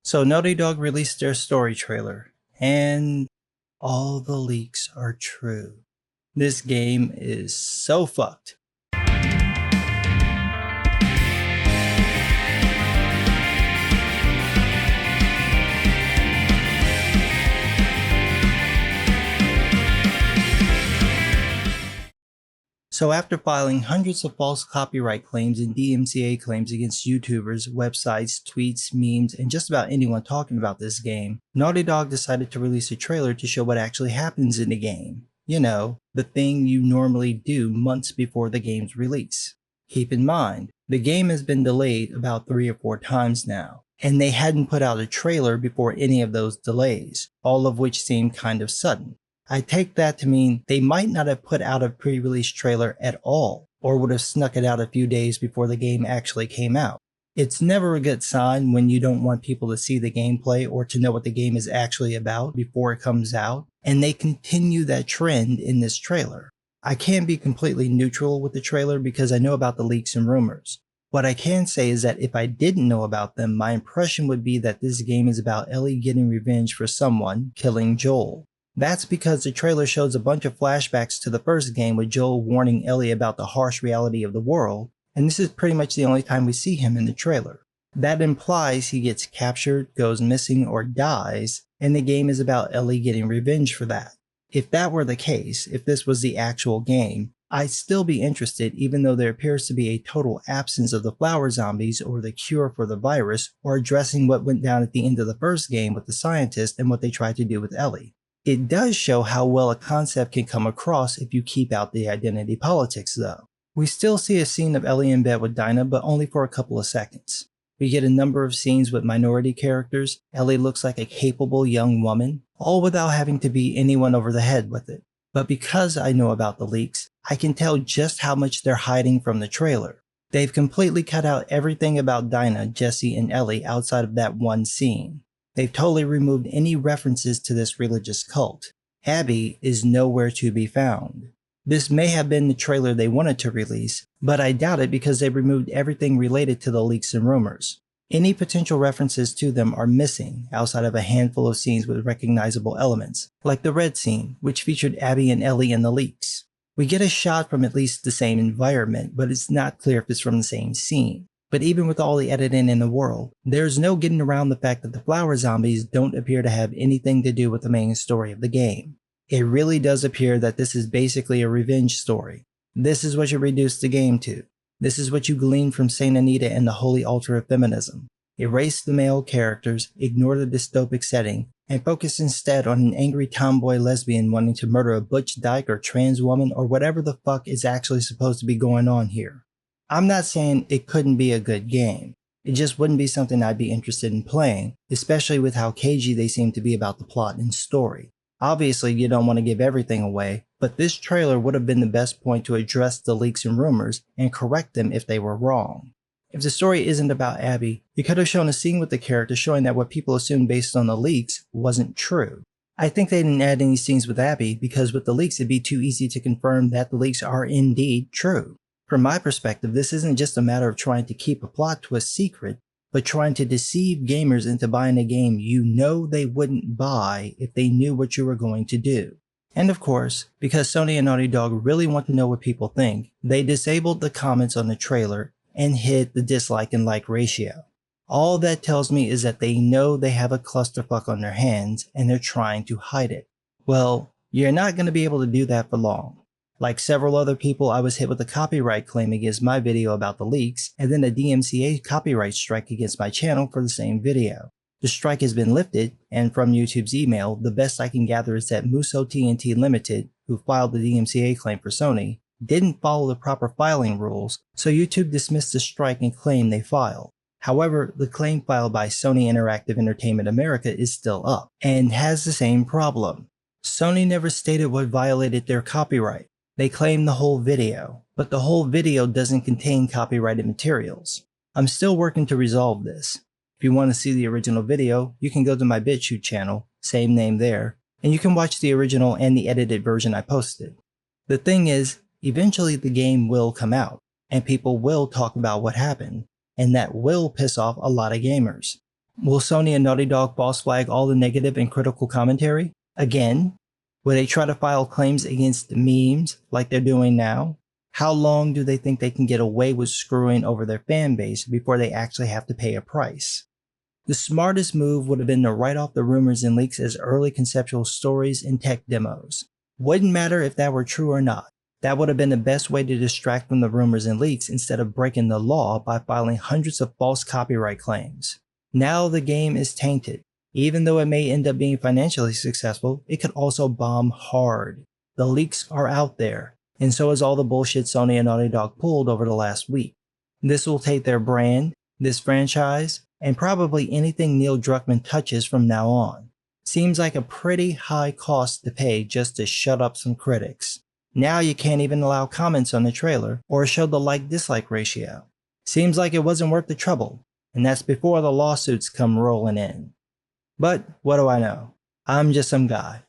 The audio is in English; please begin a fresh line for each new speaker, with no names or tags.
So Naughty Dog released their story trailer, and all the leaks are true. This game is so fucked. So after filing hundreds of false copyright claims and DMCA claims against YouTubers, websites, tweets, memes, and just about anyone talking about this game, Naughty Dog decided to release a trailer to show what actually happens in the game. You know, the thing you normally do months before the game's release. Keep in mind, the game has been delayed about 3 or 4 times now, and they hadn't put out a trailer before any of those delays, all of which seemed kind of sudden. I take that to mean they might not have put out a pre-release trailer at all, or would have snuck it out a few days before the game actually came out. It's never a good sign when you don't want people to see the gameplay or to know what the game is actually about before it comes out, and they continue that trend in this trailer. I can't be completely neutral with the trailer because I know about the leaks and rumors. What I can say is that if I didn't know about them, my impression would be that this game is about Ellie getting revenge for someone killing Joel. That's because the trailer shows a bunch of flashbacks to the first game with Joel warning Ellie about the harsh reality of the world, and this is pretty much the only time we see him in the trailer. That implies he gets captured, goes missing, or dies, and the game is about Ellie getting revenge for that. If that were the case, if this was the actual game, I'd still be interested even though there appears to be a total absence of the flower zombies or the cure for the virus, or addressing what went down at the end of the first game with the scientist and what they tried to do with Ellie. It does show how well a concept can come across if you keep out the identity politics though. We still see a scene of Ellie in bed with Dinah, but only for a couple of seconds. We get a number of scenes with minority characters. Ellie looks like a capable young woman, all without having to beat anyone over the head with it. But because I know about the leaks, I can tell just how much they're hiding from the trailer. They've completely cut out everything about Dinah, Jesse, and Ellie outside of that one scene. They've totally removed any references to this religious cult. Abby is nowhere to be found. This may have been the trailer they wanted to release, but I doubt it because they removed everything related to the leaks and rumors. Any potential references to them are missing outside of a handful of scenes with recognizable elements, like the red scene, which featured Abby and Ellie in the leaks. We get a shot from at least the same environment, but it's not clear if it's from the same scene. But even with all the editing in the world, there's no getting around the fact that the flower zombies don't appear to have anything to do with the main story of the game. It really does appear that this is basically a revenge story. This is what you reduce the game to. This is what you glean from Saint Anita and the holy altar of feminism. Erase the male characters, ignore the dystopic setting, and focus instead on an angry tomboy lesbian wanting to murder a butch dyke or trans woman or whatever the fuck is actually supposed to be going on here. I'm not saying it couldn't be a good game. It just wouldn't be something I'd be interested in playing, especially with how cagey they seem to be about the plot and story. Obviously, you don't want to give everything away, but this trailer would have been the best point to address the leaks and rumors and correct them if they were wrong. If the story isn't about Abby, you could have shown a scene with the character showing that what people assumed based on the leaks wasn't true. I think they didn't add any scenes with Abby because with the leaks it'd be too easy to confirm that the leaks are indeed true. From my perspective, this isn't just a matter of trying to keep a plot twist secret, but trying to deceive gamers into buying a game you know they wouldn't buy if they knew what you were going to do. And of course, because Sony and Naughty Dog really want to know what people think, they disabled the comments on the trailer and hid the dislike and like ratio. All that tells me is that they know they have a clusterfuck on their hands and they're trying to hide it. Well, you're not going to be able to do that for long. Like several other people, I was hit with a copyright claim against my video about the leaks, and then a DMCA copyright strike against my channel for the same video. The strike has been lifted, and from YouTube's email, the best I can gather is that Muso TNT Limited, who filed the DMCA claim for Sony, didn't follow the proper filing rules, so YouTube dismissed the strike and claim they filed. However, the claim filed by Sony Interactive Entertainment America is still up, and has the same problem. Sony never stated what violated their copyright. They claim the whole video, but the whole video doesn't contain copyrighted materials. I'm still working to resolve this. If you want to see the original video, you can go to my BitChute channel, same name there, and you can watch the original and the edited version I posted. The thing is, eventually the game will come out, and people will talk about what happened, and that will piss off a lot of gamers. Will Sony and Naughty Dog false flag all the negative and critical commentary? Again? Will they try to file claims against memes like they're doing now? How long do they think they can get away with screwing over their fan base before they actually have to pay a price? The smartest move would have been to write off the rumors and leaks as early conceptual stories and tech demos. Wouldn't matter if that were true or not. That would have been the best way to distract from the rumors and leaks instead of breaking the law by filing hundreds of false copyright claims. Now the game is tainted. Even though it may end up being financially successful, it could also bomb hard. The leaks are out there, and so is all the bullshit Sony and Naughty Dog pulled over the last week. This will take their brand, this franchise, and probably anything Neil Druckmann touches from now on. Seems like a pretty high cost to pay just to shut up some critics. Now you can't even allow comments on the trailer or show the like-dislike ratio. Seems like it wasn't worth the trouble, and that's before the lawsuits come rolling in. But what do I know? I'm just some guy.